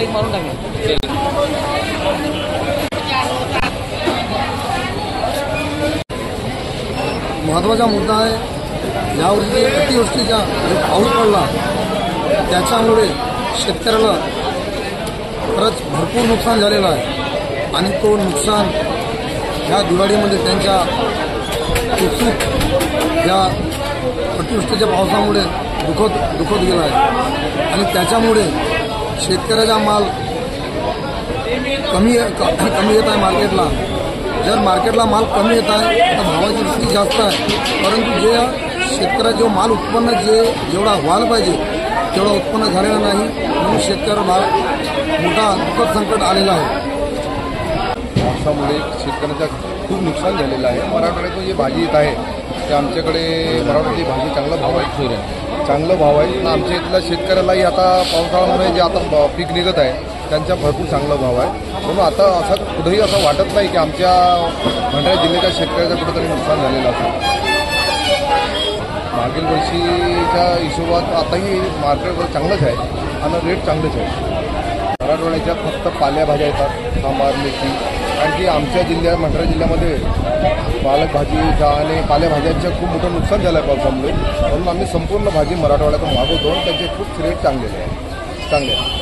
एक मारून टाकलं। महत्त्वाचा मुद्दा आहे, यावर्षी अतिवृष्टीचा जो पाऊस पडला त्याच्यामुळे शेतकऱ्याला खरंच भरपूर नुकसान झालेलं आहे आणि तो नुकसान ह्या दिवाळीमध्ये त्यांच्या उत्सुक या अतिवृष्टीच्या पावसामुळे दुखत गेला आहे आणि त्याच्यामुळे शेतकऱ्याचा माल कमी येत आहे मार्केटला। जर मार्केटला माल कमी येत आहे तर भावाची विक्री जास्त आहे, परंतु जे शेतकऱ्याचा जो माल उत्पन्न जेवढा व्हायला पाहिजे तेवढा उत्पन्न झालेलं नाही, म्हणून शेतकऱ्याला मोठा दुःखद संकट आलेलं आहे। पावसामुळे शेतकऱ्याचं खूप नुकसान झालेलं आहे। मराठवाड्यातून जी भाजी येत आहे ते आमच्याकडे मराठवाड्याची भाजी चांगला भाव आहे, चांगलं भाव आहे पण आमच्या इथल्या शेतकऱ्यालाही आता पावसाळ्यामुळे जे आता पीक निघत आहे त्यांचा भरपूर चांगला भाव आहे। म्हणून आता असं कुठेही असं वाटत नाही की आमच्या भंडारा जिल्ह्याच्या शेतकऱ्याचं कुठेतरी नुकसान झालेलं असेल। मागील वर्षीच्या हिशोबात आताही मार्केट चांगलंच आहे आणि रेट चांगलेच आहे। मराठवाड्याच्या फक्त पालेभाज्या येतात, सांबार, मेथी, कारण की आमच्या जिल्ह्यात भंडारा जिल्ह्यामध्ये पालक भाजीचा आणि पालेभाज्यांचं खूप मोठं नुकसान झालं आहे पावसामुळे, म्हणून आम्ही संपूर्ण भाजी मराठवाड्यातून मागवतो आणि त्याचे खूप रेट चांगले आहे।